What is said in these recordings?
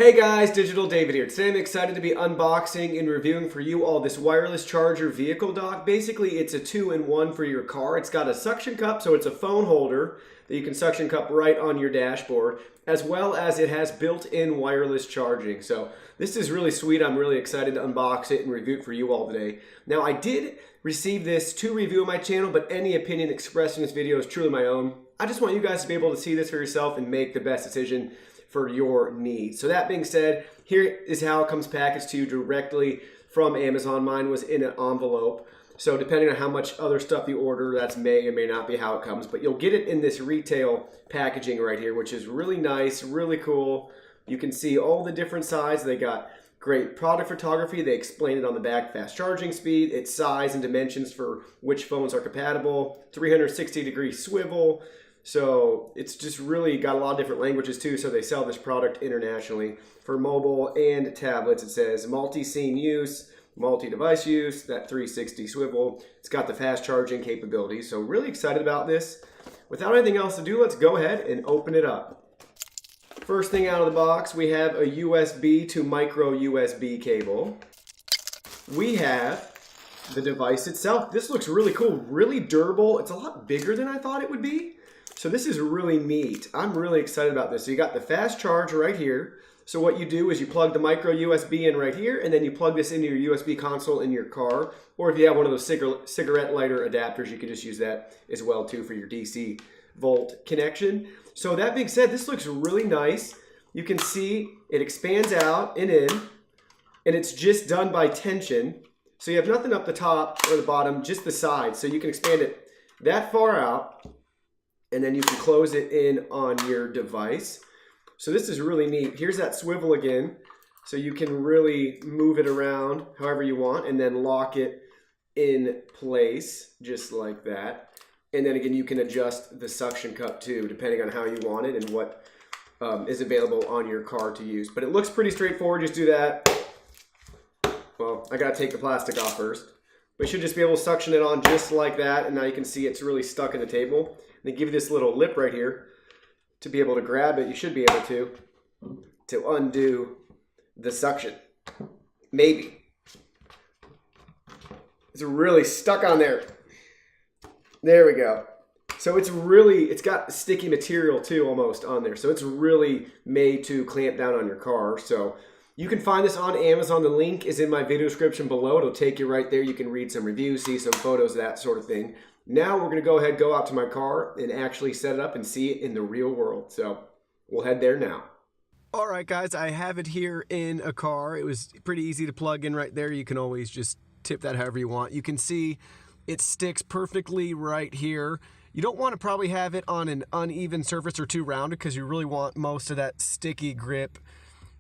Hey guys, Digital David here. Today I'm excited to be unboxing and reviewing for you all this wireless charger vehicle dock. Basically, it's a two-in-one for your car. It's got a suction cup, so it's a phone holder that you can suction cup right on your dashboard, as well as it has built-in wireless charging. So this is really sweet. I'm really excited to unbox it and review it for you all today. Now, I did receive this to review on my channel, but any opinion expressed in this video is truly my own. I just want you guys to be able to see this for yourself and make the best decision for your needs. So that being said, here is how it comes packaged to you directly from Amazon. Mine was in an envelope. So depending on how much other stuff you order, that's may or may not be how it comes. But you'll get it in this retail packaging right here, which is really nice, really cool. You can see all the different sizes. They got great product photography. They explain it on the back, fast charging speed, its size and dimensions for which phones are compatible, 360-degree swivel. So it's just really got a lot of different languages too, so they sell this product internationally for mobile and tablets. It says multi-scene use, multi-device use, that 360 swivel. It's got the fast charging capabilities, so really excited about this. Without anything else to do, let's go ahead and open it up. First thing out of the box, we have a USB to micro USB cable. We have the device itself. This looks really cool, really durable. It's a lot bigger than I thought it would be. So this is really neat. I'm really excited about this. So you got the fast charge right here. So what you do is you plug the micro USB in right here, and then you plug this into your USB console in your car. Or if you have one of those cigarette lighter adapters, you can just use that as well too for your DC volt connection. So that being said, this looks really nice. You can see it expands out and in, and it's just done by tension. So you have nothing up the top or the bottom, just the sides. So you can expand it that far out, and then you can close it in on your device. So this is really neat. Here's that swivel again. So you can really move it around however you want and then lock it in place just like that. And then again, you can adjust the suction cup too, depending on how you want it and what is available on your car to use. But it looks pretty straightforward. Just do that. Well, I gotta take the plastic off first. But you should just be able to suction it on just like that. And now you can see it's really stuck in the table. They give you this little lip right here to be able to grab it. You should be able to undo the suction. Maybe. It's really stuck on there. There we go. So it's got sticky material too almost on there. So it's really made to clamp down on your car. So you can find this on Amazon. The link is in my video description below. It'll take you right there. You can read some reviews, see some photos, that sort of thing. Now we're going to go out to my car and actually set it up and see it in the real world. So we'll head there now. All right, guys, I have it here in a car. It was pretty easy to plug in right there. You can always just tip that however you want. You can see it sticks perfectly right here. You don't want to probably have it on an uneven surface or too rounded because you really want most of that sticky grip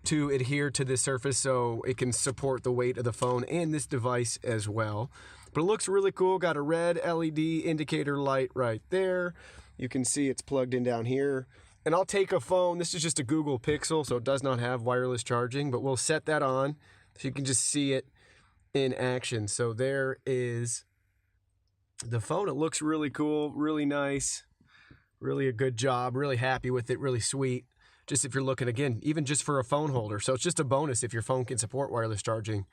to adhere to this surface so it can support the weight of the phone and this device as well. But it looks really cool. Got a red LED indicator light right there. You can see it's plugged in down here. And I'll take a phone. This is just a Google Pixel, so it does not have wireless charging, but we'll set that on so you can just see it in action. So there is the phone. It looks really cool, really nice, really a good job, really happy with it, really sweet. Just if you're looking, again, even just for a phone holder. So it's just a bonus if your phone can support wireless charging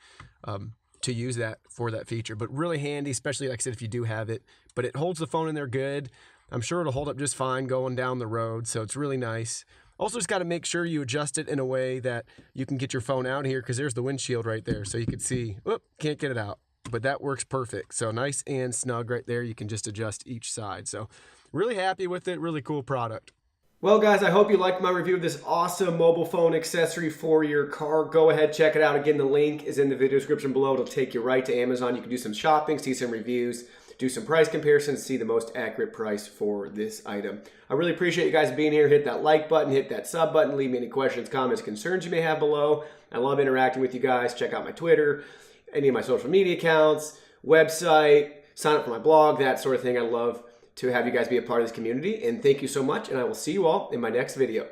to use that for that feature. But really handy, especially like I said, if you do have it. But it holds the phone in there good. I'm sure it'll hold up just fine going down the road. So it's really nice. Also just got to make sure you adjust it in a way that you can get your phone out here because there's the windshield right there. So you can see, whoop, can't get it out. But that works perfect. So nice and snug right there. You can just adjust each side. So really happy with it. Really cool product. Well, guys, I hope you liked my review of this awesome mobile phone accessory for your car. Go ahead, check it out. Again, the link is in the video description below. It'll take you right to Amazon. You can do some shopping, see some reviews, do some price comparisons, see the most accurate price for this item. I really appreciate you guys being here. Hit that like button, hit that sub button, leave me any questions, comments, concerns you may have below. I love interacting with you guys. Check out my Twitter, any of my social media accounts, website, sign up for my blog, that sort of thing. I love to have you guys be a part of this community. And thank you so much, and I will see you all in my next video.